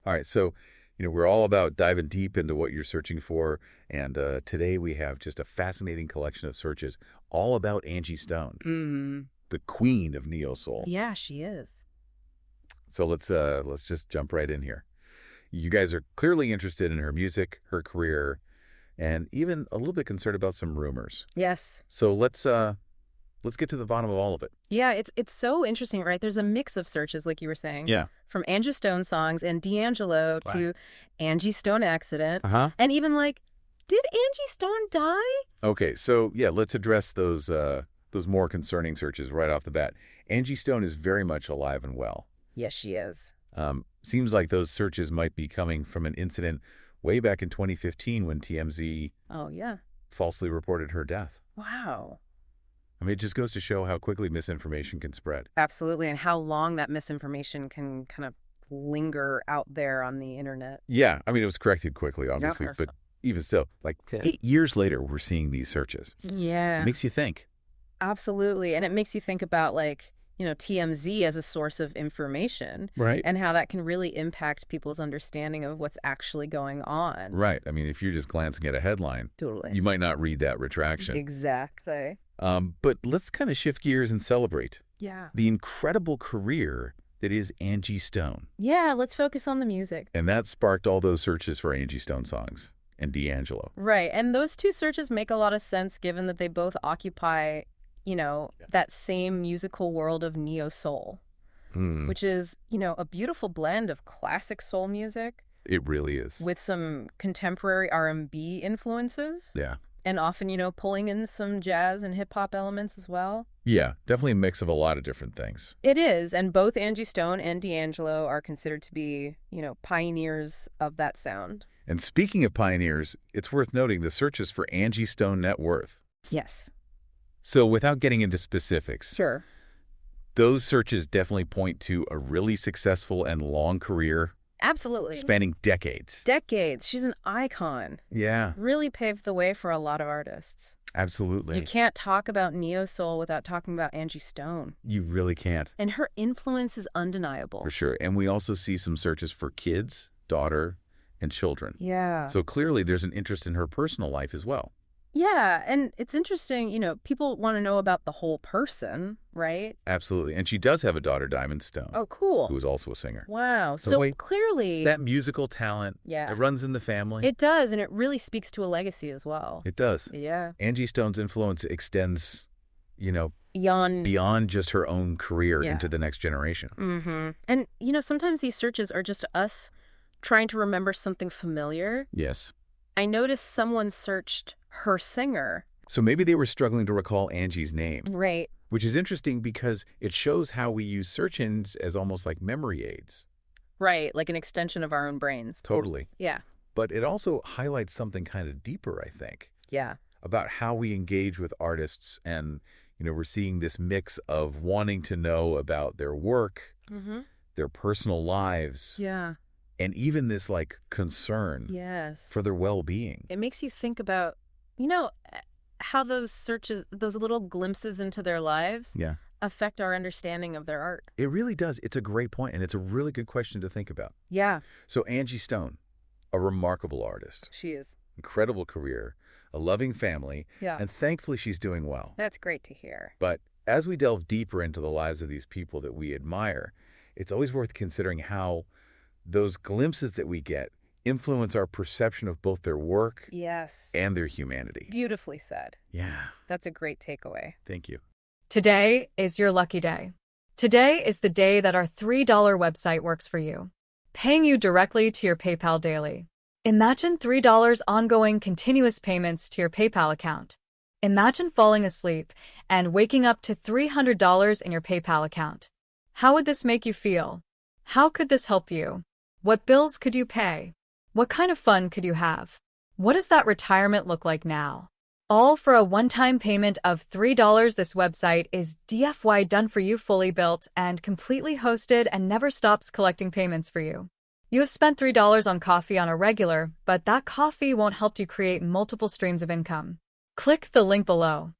All right, so, we're all about diving deep into what you're searching for, and today we have just a fascinating collection of searches all about Angie Stone, Mm. the queen of neo soul. Yeah, she is. So let's just jump right in here. You guys are clearly interested in her music, her career, and even a little bit concerned about some rumors. Yes. So let's get to the bottom of all of it. Yeah, it's so interesting, right? There's a mix of searches, like you were saying. Yeah. From Angie Stone songs and D'Angelo Wow. to Angie Stone accident. Uh-huh. And even like, did Angie Stone die? Okay, so yeah, let's address those more concerning searches right off the bat. Angie Stone is very much alive and well. Yes, she is. Seems like those searches might be coming from an incident way back in 2015 when TMZ Oh, yeah. falsely reported her death. Wow. I mean, it just goes to show how quickly misinformation can spread. Absolutely. And how long that misinformation can kind of linger out there on the internet. Yeah, I mean, it was corrected quickly, obviously, but even still, like 8 years later, we're seeing these searches. Yeah. It makes you think. Absolutely. And it makes you think about like, TMZ as a source of information. Right. And how that can really impact people's understanding of what's actually going on. Right. I mean, if you're just glancing at a headline, Totally. you might not read that retraction. Exactly. But let's kind of shift gears and celebrate Yeah. the incredible career that is Angie Stone. Yeah, let's focus on the music. And that sparked all those searches for Angie Stone songs and D'Angelo. Right. And those two searches make a lot of sense given that they both occupy, that same musical world of neo soul, which is, a beautiful blend of classic soul music. It really is. With some contemporary R&B influences. Yeah. And often, pulling in some jazz and hip hop elements as well. Yeah, definitely a mix of a lot of different things. It is. And both Angie Stone and D'Angelo are considered to be, pioneers of that sound. And speaking of pioneers, it's worth noting the searches for Angie Stone net worth. Yes. So without getting into specifics, Sure. those searches definitely point to a really successful and long career. Absolutely. Spanning decades. Decades. She's an icon. Yeah. Really paved the way for a lot of artists. Absolutely. You can't talk about neo soul without talking about Angie Stone. You really can't. And her influence is undeniable. For sure. And we also see some searches for kids, daughter, and children. Yeah. So clearly there's an interest in her personal life as well. Yeah, and it's interesting, people want to know about the whole person, right? Absolutely. And she does have a daughter, Diamond Stone. Oh, cool. Who is also a singer. Wow. So So wait, clearly... That musical talent, Yeah. it runs in the family. It does, and it really speaks to a legacy as well. It does. Yeah. Angie Stone's influence extends, Beyond just her own career Yeah. into the next generation. Mm-hmm. And, sometimes these searches are just us trying to remember something familiar. Yes. I noticed someone searched her singer. So maybe they were struggling to recall Angie's name. Right. Which is interesting because it shows how we use search engines as almost like memory aids. Right, like an extension of our own brains. Totally. Yeah. But it also highlights something kind of deeper, I think, Yeah. about how we engage with artists. And, we're seeing this mix of wanting to know about their work, Mm-hmm. their personal lives, Yeah. and even this like concern Yes. for their well-being. It makes you think about, how those searches, those little glimpses into their lives Yeah. affect our understanding of their art. It really does. It's a great point, and it's a really good question to think about. Yeah, So Angie Stone, a remarkable artist, she is. incredible career, a loving family, Yeah. and thankfully she's doing well. That's great to hear. But as we delve deeper into the lives of these people that we admire, it's always worth considering how those glimpses that we get influence our perception of both their work Yes. and their humanity. Beautifully said. Yeah, That's a great takeaway. thank you. Today is your lucky day. Today is the day that our $3 website works for you, paying you directly to your PayPal daily. Imagine $3 ongoing continuous payments to your PayPal account. Imagine falling asleep and waking up to $300 in your PayPal account. How would this make you feel? How could this help you? What bills could you pay? What kind of fun could you have? What does that retirement look like now? All for a one-time payment of $3. This website is DFY done for you, fully built and completely hosted, and never stops collecting payments for you. You have spent $3 on coffee on a regular, but that coffee won't help you create multiple streams of income. Click the link below.